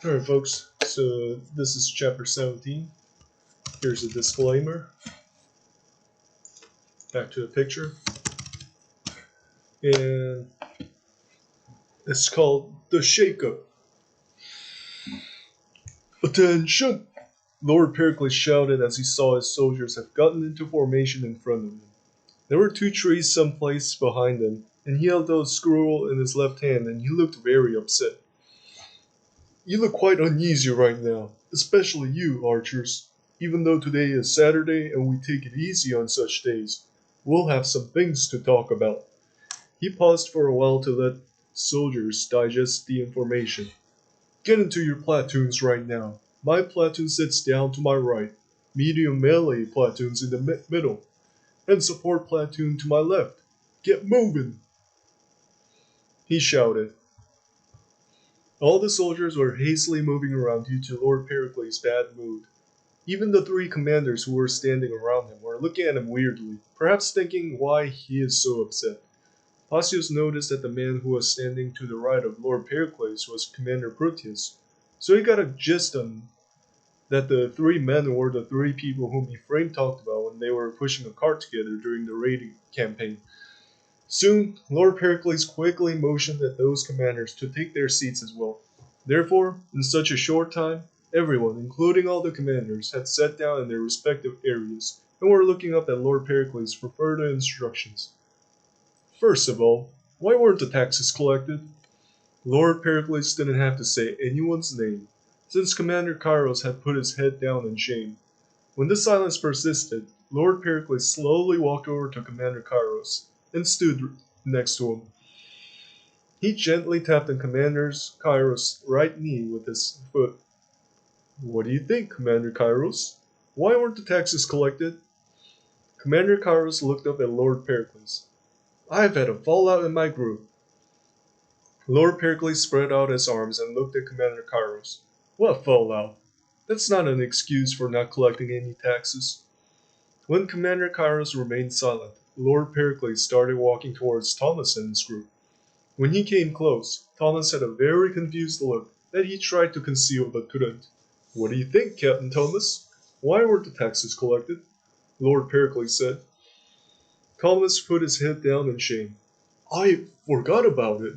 Alright, folks, so this is chapter 17. Here's a disclaimer. Back to the picture. And it's called The Shakeup. Attention! Lord Pericles shouted as he saw his soldiers have gotten into formation in front of him. There were two trees someplace behind them, and he held a scroll in his left hand and he looked very upset. You look quite uneasy right now, especially you, archers. Even though today is Saturday and we take it easy on such days, we'll have some things to talk about. He paused for a while to let soldiers digest the information. Get into your platoons right now. My platoon sits down to my right, medium melee platoons in the middle, and support platoon to my left. Get moving! He shouted. All the soldiers were hastily moving around due to Lord Pericles' bad mood. Even the three commanders who were standing around him were looking at him weirdly, perhaps thinking why he is so upset. Pausius noticed that the man who was standing to the right of Lord Pericles was Commander Proteus, so he got a gist on that the three men were the three people whom Ephraim talked about when they were pushing a cart together during the raiding campaign. Soon, Lord Pericles quickly motioned at those commanders to take their seats as well. Therefore, in such a short time, everyone, including all the commanders, had sat down in their respective areas and were looking up at Lord Pericles for further instructions. First of all, why weren't the taxes collected? Lord Pericles didn't have to say anyone's name, since Commander Kairos had put his head down in shame. When the silence persisted, Lord Pericles slowly walked over to Commander Kairos and stood next to him. He gently tapped on Commander Kairos' right knee with his foot. What do you think, Commander Kairos? Why weren't the taxes collected? Commander Kairos looked up at Lord Pericles. I've had a fallout in my group. Lord Pericles spread out his arms and looked at Commander Kairos. What fallout? That's not an excuse for not collecting any taxes. When Commander Kairos remained silent, Lord Pericles started walking towards Thomas and his group. When he came close, Thomas had a very confused look that he tried to conceal but couldn't. What do you think, Captain Thomas? Why weren't the taxes collected? Lord Pericles said. Thomas put his head down in shame. I forgot about it.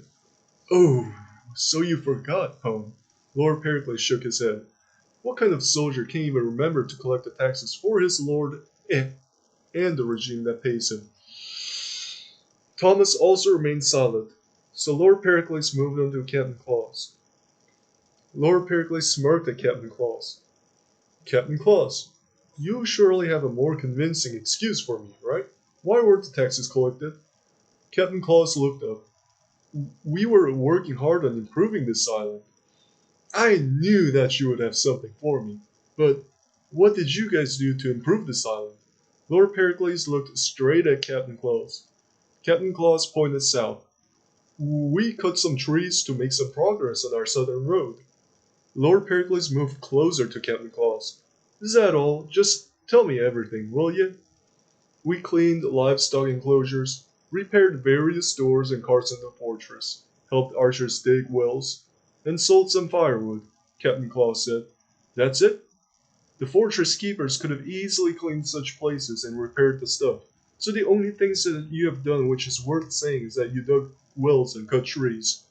Oh, so you forgot, Pone. Lord Pericles shook his head. What kind of soldier can't even remember to collect the taxes for his lord and the regime that pays him? Thomas also remained silent, so Lord Pericles moved on to Captain Claus. Lord Pericles smirked at Captain Claus. Captain Claus, you surely have a more convincing excuse for me, right? Why weren't the taxes collected? Captain Claus looked up. We were working hard on improving this island. I knew that you would have something for me, but what did you guys do to improve this island? Lord Pericles looked straight at Captain Claus. Captain Claus pointed south. We cut some trees to make some progress on our southern road. Lord Pericles moved closer to Captain Claus. Is that all? Just tell me everything, will you? We cleaned livestock enclosures, repaired various doors and carts in the fortress, helped archers dig wells, and sold some firewood, Captain Claus said. That's it? The fortress keepers could have easily cleaned such places and repaired the stuff, so the only things that you have done which is worth saying is that you dug wells and cut trees.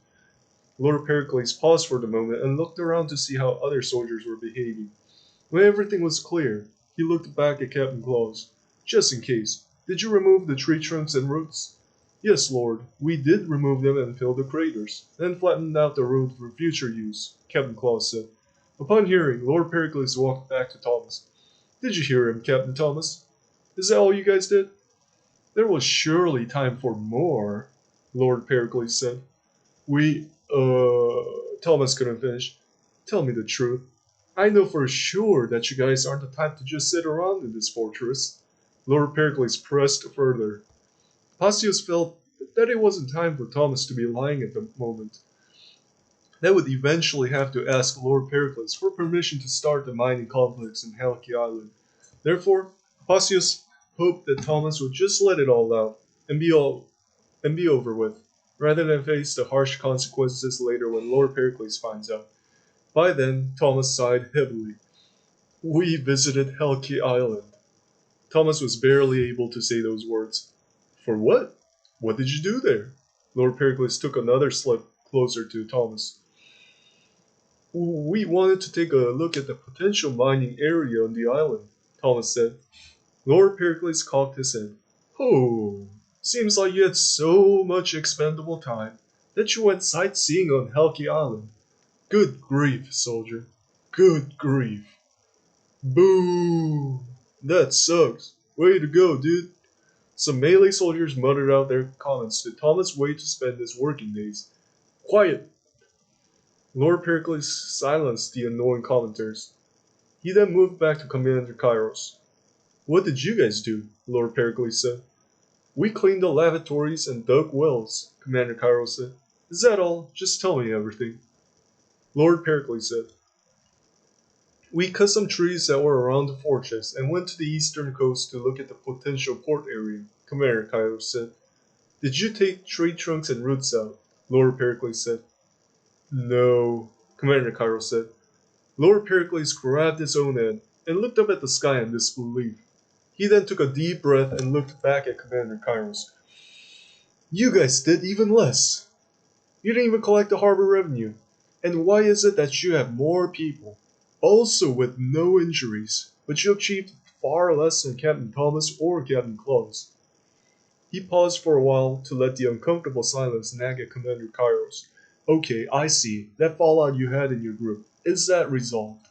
Lord Pericles paused for the moment and looked around to see how other soldiers were behaving. When everything was clear, he looked back at Captain Claus. Just in case, did you remove the tree trunks and roots? Yes, Lord, we did remove them and fill the craters, then flattened out the road for future use, Captain Claus said. Upon hearing, Lord Pericles walked back to Thomas. Did you hear him, Captain Thomas? Is that all you guys did? There was surely time for more, Lord Pericles said. Thomas couldn't finish. Tell me the truth. I know for sure that you guys aren't the type to just sit around in this fortress. Lord Pericles pressed further. Pausius felt that it wasn't time for Thomas to be lying at the moment. They would eventually have to ask Lord Pericles for permission to start the mining complex in Halki Island. Therefore, Pausius hoped that Thomas would just let it all out and be over with, rather than face the harsh consequences later when Lord Pericles finds out. By then, Thomas sighed heavily. We visited Helke Island. Thomas was barely able to say those words. For what? What did you do there? Lord Pericles took another step closer to Thomas. We wanted to take a look at the potential mining area on the island, Thomas said. Lord Pericles cocked his head. Oh, seems like you had so much expendable time that you went sightseeing on Helke Island. Good grief, soldier. Good grief. Boo! That sucks. Way to go, dude. Some melee soldiers muttered out their comments to Thomas' way to spend his working days. Quiet! Lord Pericles silenced the annoying commenters. He then moved back to Commander Kairos. What did you guys do? Lord Pericles said. We cleaned the lavatories and dug wells, Commander Kairos said. Is that all? Just tell me everything. Lord Pericles said. We cut some trees that were around the fortress and went to the eastern coast to look at the potential port area, Commander Kairos said. Did you take tree trunks and roots out? Lord Pericles said. No, Commander Kairos said. Lord Pericles grabbed his own head and looked up at the sky in disbelief. He then took a deep breath and looked back at Commander Kairos. You guys did even less. You didn't even collect the harbor revenue. And why is it that you have more people, also with no injuries, but you achieved far less than Captain Thomas or Captain Claus? He paused for a while to let the uncomfortable silence nag at Commander Kairos. Okay, I see. That fallout you had in your group, is that resolved?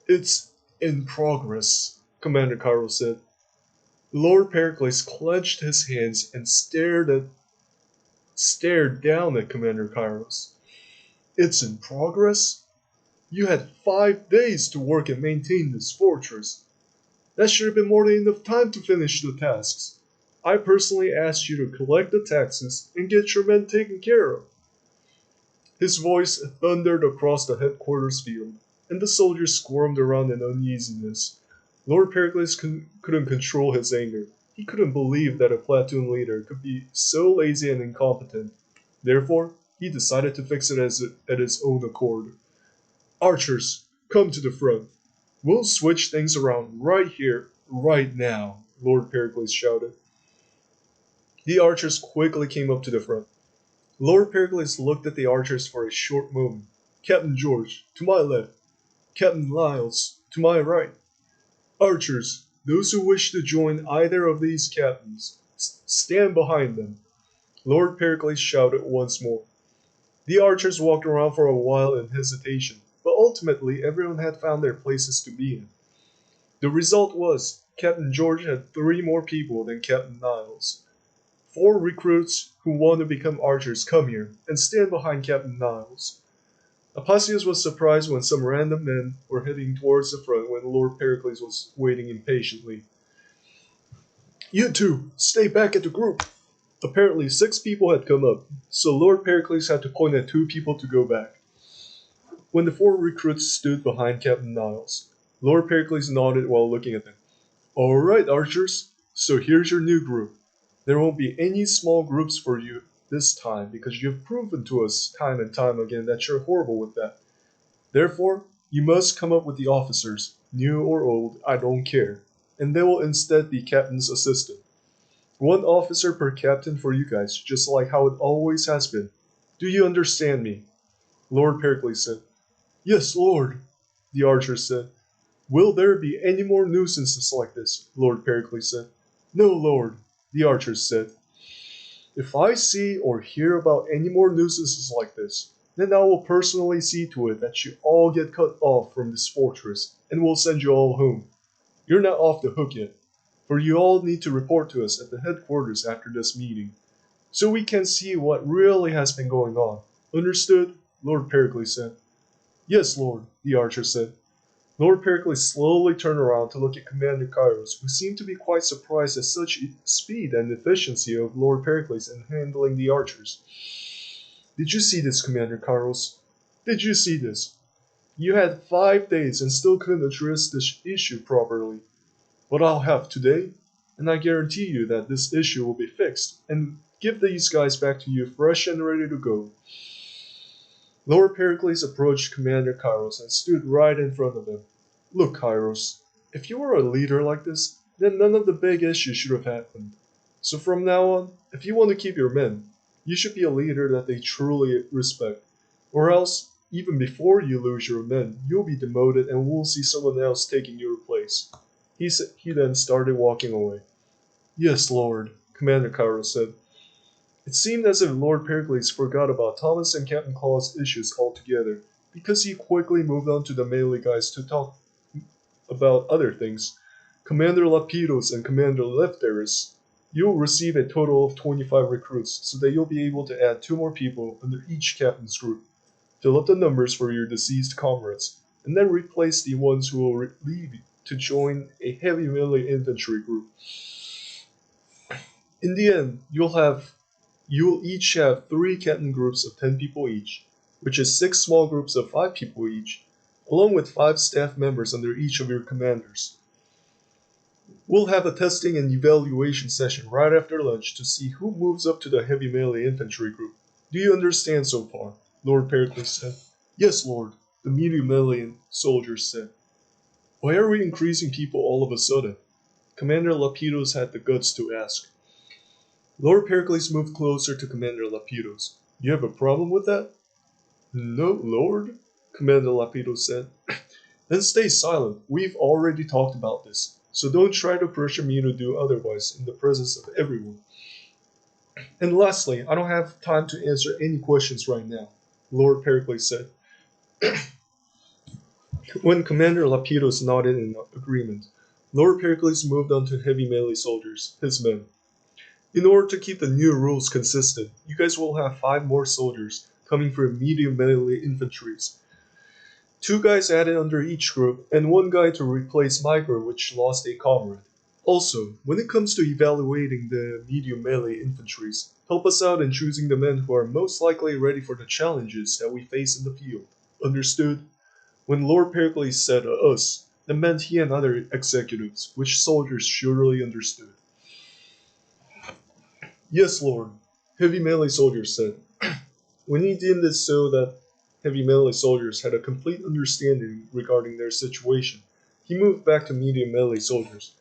It's in progress, Commander Kairos said. Lord Pericles clenched his hands and stared down at Commander Kairos. It's in progress? You had 5 days to work and maintain this fortress. That should have been more than enough time to finish the tasks. I personally asked you to collect the taxes and get your men taken care of. His voice thundered across the headquarters field, and the soldiers squirmed around in uneasiness. Lord Pericles couldn't control his anger. He couldn't believe that a platoon leader could be so lazy and incompetent. Therefore, he decided to fix it at his own accord. Archers, come to the front. We'll switch things around right here, right now, Lord Pericles shouted. The archers quickly came up to the front. Lord Pericles looked at the archers for a short moment. Captain George, to my left. Captain Niles, to my right. Archers, those who wish to join either of these captains, stand behind them. Lord Pericles shouted once more. The archers walked around for a while in hesitation, but ultimately everyone had found their places to be in. The result was Captain George had 3 more people than Captain Niles. 4 recruits who want to become archers come here and stand behind Captain Niles. Apacius was surprised when some random men were heading towards the front when Lord Pericles was waiting impatiently. You two, stay back at the group. Apparently 6 people had come up, so Lord Pericles had to point at 2 people to go back. When the 4 recruits stood behind Captain Niles, Lord Pericles nodded while looking at them. All right, archers, so here's your new group. There won't be any small groups for you this time because you've proven to us time and time again that you're horrible with that. Therefore, you must come up with the officers, new or old, I don't care, and they will instead be captain's assistant. 1 officer per captain for you guys, just like how it always has been. Do you understand me? Lord Pericles said. Yes, Lord, the archers said. Will there be any more nuisances like this? Lord Pericles said. No, Lord, the archers said. If I see or hear about any more nuisances like this, then I will personally see to it that you all get cut off from this fortress, and will send you all home. You're not off the hook yet, for you all need to report to us at the headquarters after this meeting, so we can see what really has been going on. Understood? Lord Pericles said. Yes, Lord, the archer said. Lord Pericles slowly turned around to look at Commander Kairos, who seemed to be quite surprised at such speed and efficiency of Lord Pericles in handling the archers. Did you see this, Commander Kairos? Did you see this? You had 5 days and still couldn't address this issue properly. But I'll have today, and I guarantee you that this issue will be fixed, and give these guys back to you fresh and ready to go. Lord Pericles approached Commander Kairos and stood right in front of him. Look, Kairos, if you were a leader like this, then none of the big issues should have happened. So from now on, if you want to keep your men, you should be a leader that they truly respect. Or else, even before you lose your men, you'll be demoted and we'll see someone else taking your place. He then started walking away. Yes, Lord, Commander Kairos said. It seemed as if Lord Pericles forgot about Thomas and Captain Claw's issues altogether, because he quickly moved on to the melee guys to talk about other things. Commander Lapidos and Commander Lefteris, you'll receive a total of 25 recruits, so that you'll be able to add 2 more people under each captain's group. Fill up the numbers for your deceased comrades, and then replace the ones who will leave to join a heavy melee infantry group. In the end, you'll each have 3 captain groups of 10 people each, which is 6 small groups of 5 people each, along with 5 staff members under each of your commanders. We'll have a testing and evaluation session right after lunch to see who moves up to the heavy melee infantry group. Do you understand so far? Lord Pericles said. Yes, Lord, the medium melee soldiers said. Why are we increasing people all of a sudden? Commander Lapidos had the guts to ask. Lord Pericles moved closer to Commander Lapidos. You have a problem with that? No, Lord, Commander Lapidos said. Then stay silent. We've already talked about this, so don't try to pressure me to do otherwise in the presence of everyone. And lastly, I don't have time to answer any questions right now, Lord Pericles said. When Commander Lapidos nodded in agreement, Lord Pericles moved on to heavy melee soldiers, his men. In order to keep the new rules consistent, you guys will have 5 more soldiers coming from medium melee infantries. 2 guys added under each group, and 1 guy to replace Micro, which lost a comrade. Also, when it comes to evaluating the medium melee infantries, help us out in choosing the men who are most likely ready for the challenges that we face in the field. Understood? When Lord Pericles said us, that meant he and other executives, which soldiers surely understood. Yes, Lord, heavy melee soldiers said. When he deemed it so that heavy melee soldiers had a complete understanding regarding their situation, he moved back to medium melee soldiers.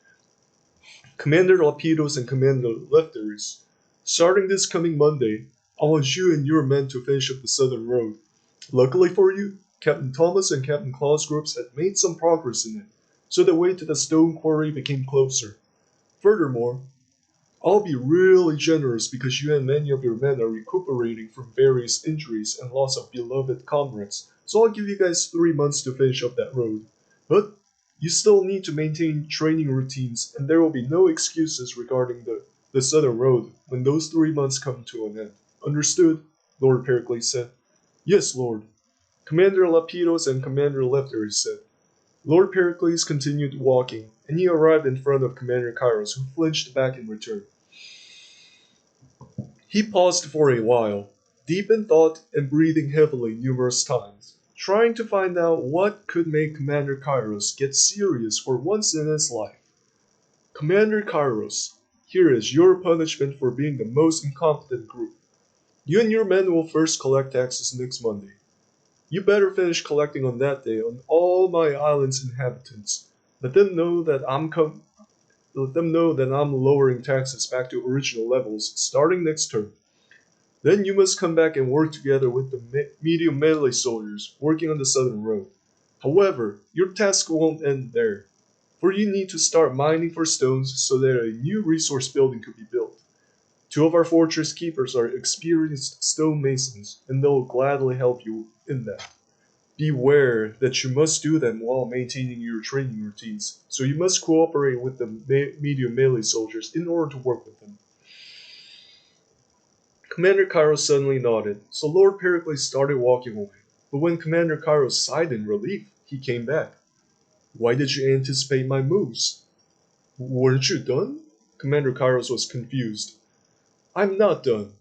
Commander Lapidos and Commander Lefteris, starting this coming Monday, I want you and your men to finish up the southern road. Luckily for you, Captain Thomas and Captain Claw's groups had made some progress in it, so the way to the stone quarry became closer. Furthermore, I'll be really generous because you and many of your men are recuperating from various injuries and loss of beloved comrades, so I'll give you guys 3 months to finish up that road. But you still need to maintain training routines, and there will be no excuses regarding the southern road when those 3 months come to an end. Understood? Lord Pericles said. Yes, Lord. Commander Lapidos and Commander Lefteris said. Lord Pericles continued walking, and he arrived in front of Commander Kairos, who flinched back in return. He paused for a while, deep in thought and breathing heavily numerous times, trying to find out what could make Commander Kairos get serious for once in his life. Commander Kairos, here is your punishment for being the most incompetent group. You and your men will first collect taxes next Monday. You better finish collecting on that day on all my island's inhabitants. Let them know that I'm lowering taxes back to original levels starting next term. Then you must come back and work together with the medium melee soldiers working on the southern road. However, your task won't end there, for you need to start mining for stones so that a new resource building could be built. 2 of our fortress keepers are experienced stone masons, and they'll gladly help you in that. Beware that you must do them while maintaining your training routines, so you must cooperate with the medium melee soldiers in order to work with them. Commander Kairos suddenly nodded, so Lord Pericles started walking away. But when Commander Kairos sighed in relief, he came back. Why did you anticipate my moves? Weren't you done? Commander Kairos was confused. I'm not done.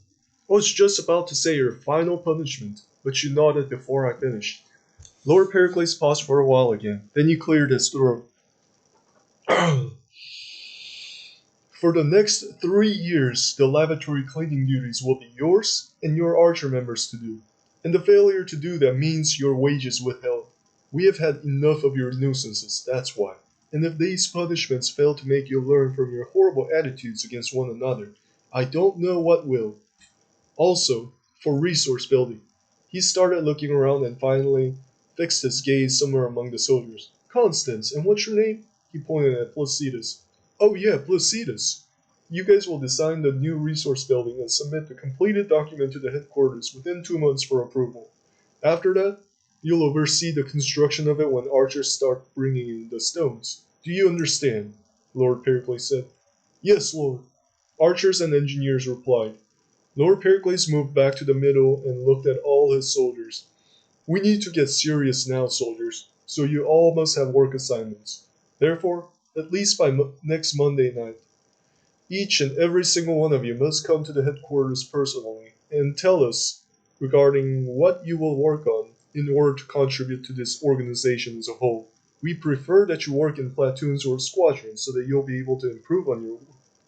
I was just about to say your final punishment, but you nodded before I finished. Lord Pericles paused for a while again, then he cleared his throat. For the next 3 years, the lavatory cleaning duties will be yours and your archer members to do. And the failure to do that means your wages withheld. We have had enough of your nuisances, that's why. And if these punishments fail to make you learn from your horrible attitudes against one another, I don't know what will. Also, for resource building. He started looking around and finally fixed his gaze somewhere among the soldiers. Constance, and what's your name? He pointed at Placidus. Oh yeah, Placidus. You guys will design the new resource building and submit the completed document to the headquarters within 2 months for approval. After that, you'll oversee the construction of it when archers start bringing in the stones. Do you understand? Lord Pericles said. Yes, Lord. Archers and engineers replied. Lord Pericles moved back to the middle and looked at all his soldiers. We need to get serious now, soldiers, so you all must have work assignments. Therefore, at least by next Monday night, each and every single one of you must come to the headquarters personally and tell us regarding what you will work on in order to contribute to this organization as a whole. We prefer that you work in platoons or squadrons so that you'll be able to improve on your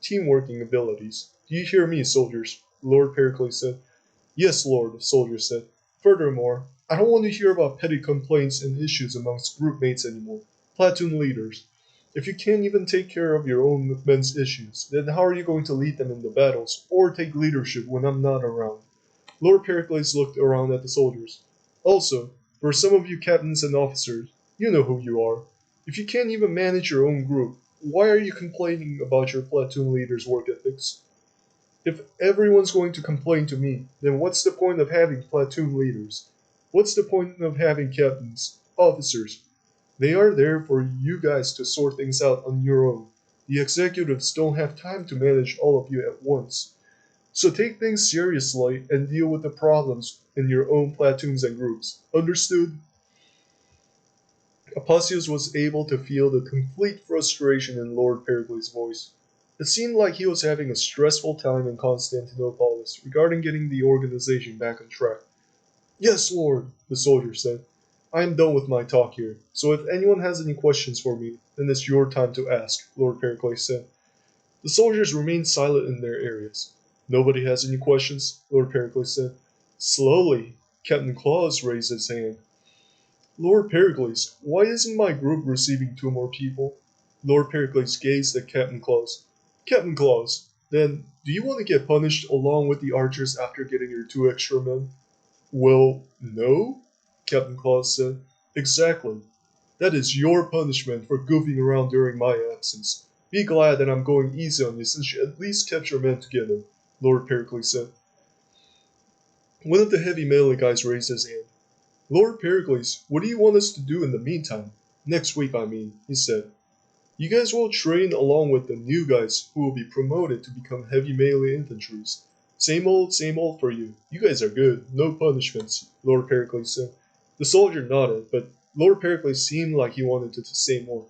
team working abilities. Do you hear me, soldiers? Lord Pericles said. Yes, Lord, the soldier said. Furthermore, I don't want to hear about petty complaints and issues amongst group mates anymore. Platoon leaders. If you can't even take care of your own men's issues, then how are you going to lead them in the battles or take leadership when I'm not around? Lord Pericles looked around at the soldiers. Also, for some of you captains and officers, you know who you are. If you can't even manage your own group, why are you complaining about your platoon leader's work ethics? If everyone's going to complain to me, then what's the point of having platoon leaders? What's the point of having captains, officers? They are there for you guys to sort things out on your own. The executives don't have time to manage all of you at once. So take things seriously and deal with the problems in your own platoons and groups. Understood? Apicius was able to feel the complete frustration in Lord Pericles' voice. It seemed like he was having a stressful time in Constantinople regarding getting the organization back on track. Yes, Lord, the soldier said. I am done with my talk here, so if anyone has any questions for me, then it's your time to ask, Lord Pericles said. The soldiers remained silent in their areas. Nobody has any questions, Lord Pericles said. Slowly, Captain Claus raised his hand. Lord Pericles, why isn't my group receiving 2 more people? Lord Pericles gazed at Captain Claus. Captain Claus, then, do you want to get punished along with the archers after getting your 2 extra men? Well, no, Captain Claus said. Exactly. That is your punishment for goofing around during my absence. Be glad that I'm going easy on you since you at least kept your men together, Lord Pericles said. One of the heavy melee guys raised his hand. Lord Pericles, what do you want us to do in the meantime? Next week, I mean, he said. You guys will train along with the new guys who will be promoted to become heavy melee infantries. Same old for you. You guys are good. No punishments, Lord Pericles said. The soldier nodded, but Lord Pericles seemed like he wanted to say more.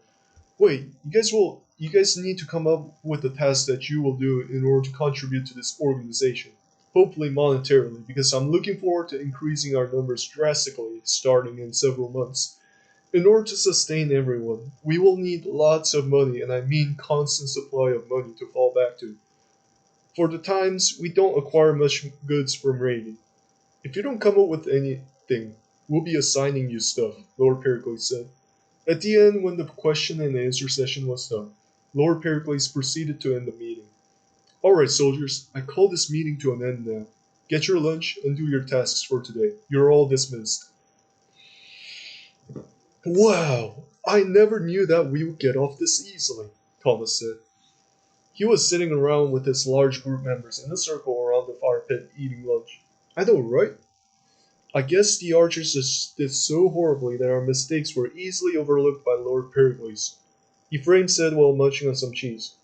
Wait, you guys need to come up with a task that you will do in order to contribute to this organization. Hopefully monetarily, because I'm looking forward to increasing our numbers drastically starting in several months. In order to sustain everyone, we will need lots of money, and I mean constant supply of money to fall back to. For the times, we don't acquire much goods from raiding. If you don't come up with anything, we'll be assigning you stuff, Lord Pericles said. At the end, when the question and answer session was done, Lord Pericles proceeded to end the meeting. Alright, soldiers, I call this meeting to an end now. Get your lunch and do your tasks for today. You're all dismissed. Wow, I never knew that we would get off this easily, Thomas said. He was sitting around with his large group members in a circle around the fire pit eating lunch. I know, right? I guess the archers just did so horribly that our mistakes were easily overlooked by Lord Pericles, Ephraim said while munching on some cheese.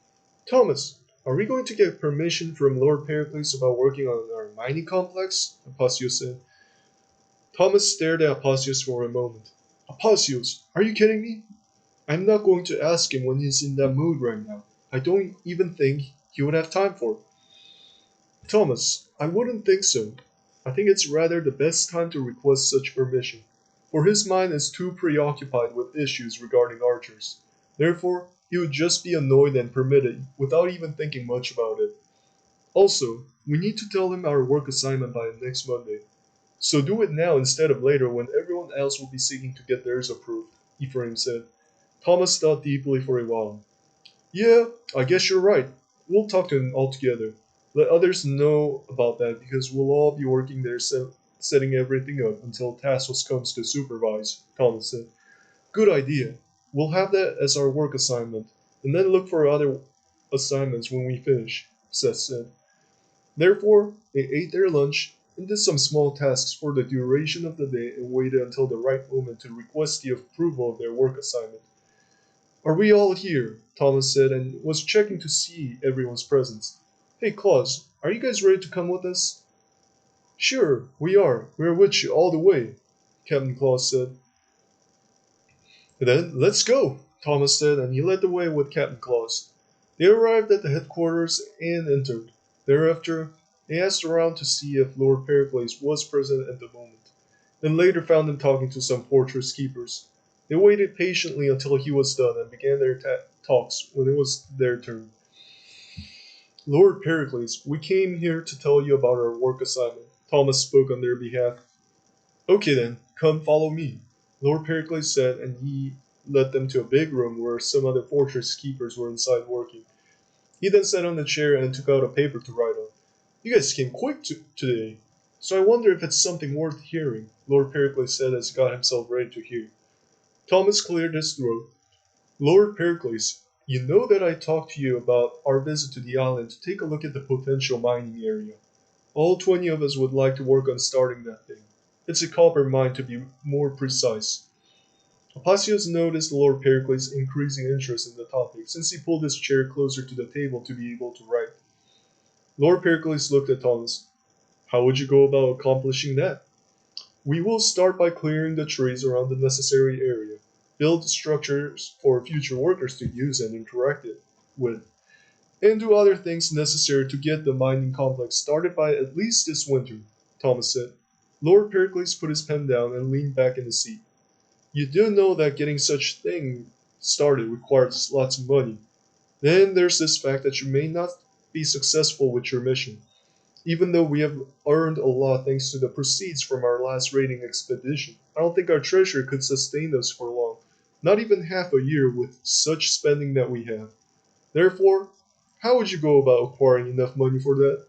Thomas, are we going to get permission from Lord Pericles about working on our mining complex? Apicius said. Thomas stared at Apicius for a moment. Apicius, are you kidding me? I'm not going to ask him when he's in that mood right now. I don't even think he would have time for it. Thomas, I wouldn't think so. I think it's rather the best time to request such permission, for his mind is too preoccupied with issues regarding archers. Therefore, he would just be annoyed and permit it without even thinking much about it. Also, we need to tell him our work assignment by next Monday. So do it now instead of later when everyone else will be seeking to get theirs approved, Ephraim said. Thomas thought deeply for a while. Yeah, I guess you're right. We'll talk to them all together. Let others know about that because we'll all be working there setting everything up until Tassos comes to supervise, Thomas said. Good idea. We'll have that as our work assignment, and then look for other assignments when we finish, Seth said. Therefore, they ate their lunch and did some small tasks for the duration of the day and waited until the right moment to request the approval of their work assignment. Are we all here? Thomas said and was checking to see everyone's presence. Hey, Claus, are you guys ready to come with us? Sure, we are. We're with you all the way, Captain Claus said. Then let's go, Thomas said, and he led the way with Captain Claus. They arrived at the headquarters and entered. Thereafter, they asked around to see if Lord Pericles was present at the moment, and later found him talking to some fortress keepers. They waited patiently until he was done and began their talks when it was their turn. Lord Pericles, we came here to tell you about our work assignment. Thomas spoke on their behalf. Okay then, come follow me, Lord Pericles said, and he led them to a big room where some other fortress keepers were inside working. He then sat on a chair and took out a paper to write on. You guys came quick today, so I wonder if it's something worth hearing, Lord Pericles said as he got himself ready to hear. Thomas cleared his throat. Lord Pericles, you know that I talked to you about our visit to the island to take a look at the potential mining area. All 20 of us would like to work on starting that thing. It's a copper mine to be more precise. Apacios noticed Lord Pericles' increasing interest in the topic since he pulled his chair closer to the table to be able to write. Lord Pericles looked at Thomas. How would you go about accomplishing that? We will start by clearing the trees around the necessary area, build structures for future workers to use and interact with, and do other things necessary to get the mining complex started by at least this winter, Thomas said. Lord Pericles put his pen down and leaned back in his seat. You do know that getting such thing started requires lots of money. Then there's this fact that you may not be successful with your mission. Even though we have earned a lot thanks to the proceeds from our last raiding expedition, I don't think our treasury could sustain us for long, not even half a year with such spending that we have. Therefore, how would you go about acquiring enough money for that?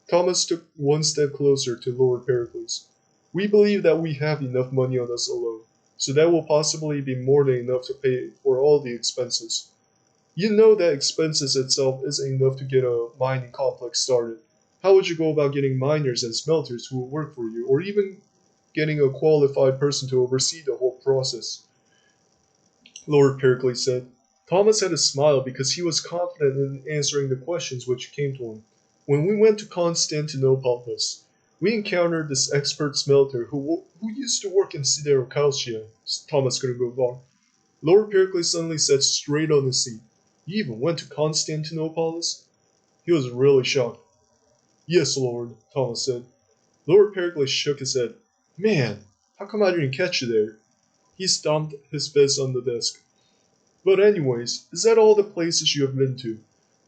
Thomas took one step closer to Lord Pericles. We believe that we have enough money on us alone, so that will possibly be more than enough to pay for all the expenses. You know that expenses itself isn't enough to get a mining complex started. How would you go about getting miners and smelters who will work for you, or even getting a qualified person to oversee the whole process? Lord Pericles said. Thomas had a smile because he was confident in answering the questions which came to him. When we went to Constantinopolis, we encountered this expert smelter who used to work in Siderocalcia. Thomas couldn't go on. Lord Pericles suddenly sat straight on his seat. You even went to Constantinopolis? He was really shocked. Yes, Lord, Thomas said. Lord Pericles shook his head. Man, how come I didn't catch you there? He stomped his fist on the desk. But anyways, is that all the places you have been to?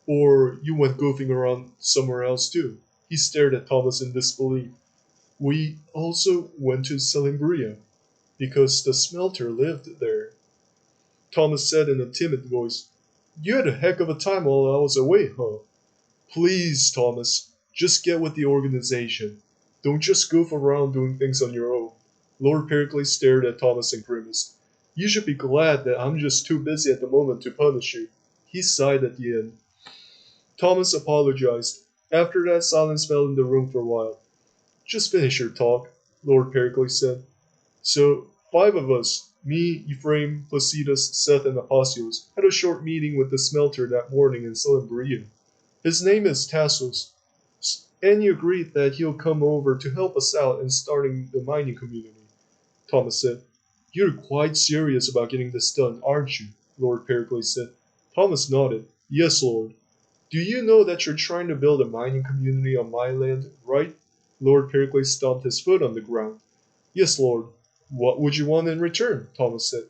Or you went goofing around somewhere else too? He stared at Thomas in disbelief. We also went to Salimbria, because the smelter lived there. Thomas said in a timid voice. You had a heck of a time while I was away, huh? Please, Thomas, just get with the organization. Don't just goof around doing things on your own. Lord Pericles stared at Thomas and grimaced. You should be glad that I'm just too busy at the moment to punish you. He sighed at the end. Thomas apologized. After that, silence fell in the room for a while. Just finish your talk, Lord Pericles said. So, 5 of us, me, Ephraim, Placidus, Seth, and Apacios, had a short meeting with the smelter that morning in Salimbria. His name is Tassos, and he agreed that he'll come over to help us out in starting the mining community. Thomas said. You're quite serious about getting this done, aren't you? Lord Pericles said. Thomas nodded. Yes, Lord. Do you know that you're trying to build a mining community on my land, right? Lord Pericles stomped his foot on the ground. Yes, Lord. What would you want in return? Thomas said.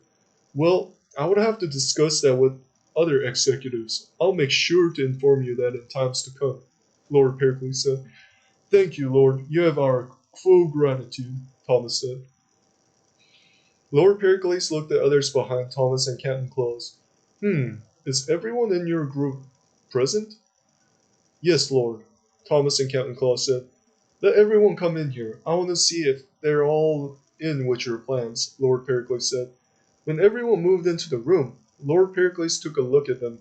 Well, I would have to discuss that with other executives. I'll make sure to inform you that in times to come, Lord Pericles said. Thank you, Lord. You have our full gratitude, Thomas said. Lord Pericles looked at others behind Thomas and Captain Claus. Is everyone in your group present? Yes, Lord, Thomas and Captain Claus said. Let everyone come in here. I want to see if they're all in with your plans, Lord Pericles said. When everyone moved into the room, Lord Pericles took a look at them.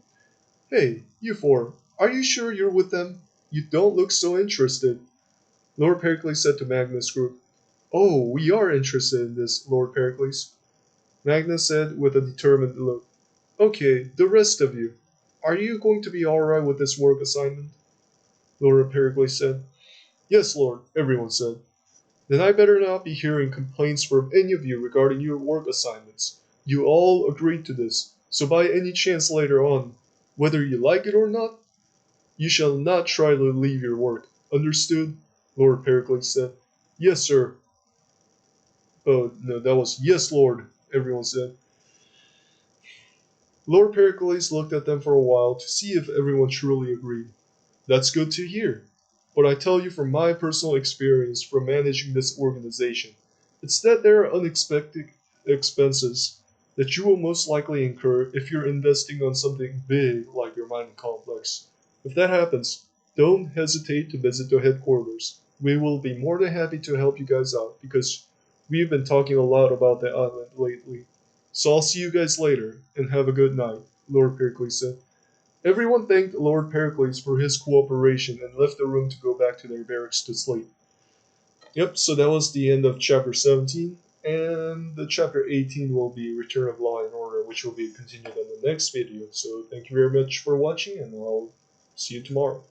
Hey, you four, are you sure you're with them? You don't look so interested. Lord Pericles said to Magnus' group. Oh, we are interested in this, Lord Pericles. Magnus said with a determined look. Okay, the rest of you. Are you going to be alright with this work assignment? Lord Pericles said. Yes, Lord, everyone said. Then I better not be hearing complaints from any of you regarding your work assignments. You all agreed to this, so by any chance later on, whether you like it or not, you shall not try to leave your work. Understood? Lord Pericles said. Yes, sir. Oh, no, that was yes, Lord, everyone said. Lord Pericles looked at them for a while to see if everyone truly agreed. That's good to hear. But I tell you from my personal experience from managing this organization, it's that there are unexpected expenses that you will most likely incur if you're investing on something big like your mining complex. If that happens, don't hesitate to visit the headquarters. We will be more than happy to help you guys out because we've been talking a lot about the island lately. So I'll see you guys later and have a good night, Lord Pericles said. Everyone thanked Lord Pericles for his cooperation and left the room to go back to their barracks to sleep. Yep, so that was the end of chapter 17, and the chapter 18 will be Return of Law and Order, which will be continued in the next video. So thank you very much for watching, and I'll see you tomorrow.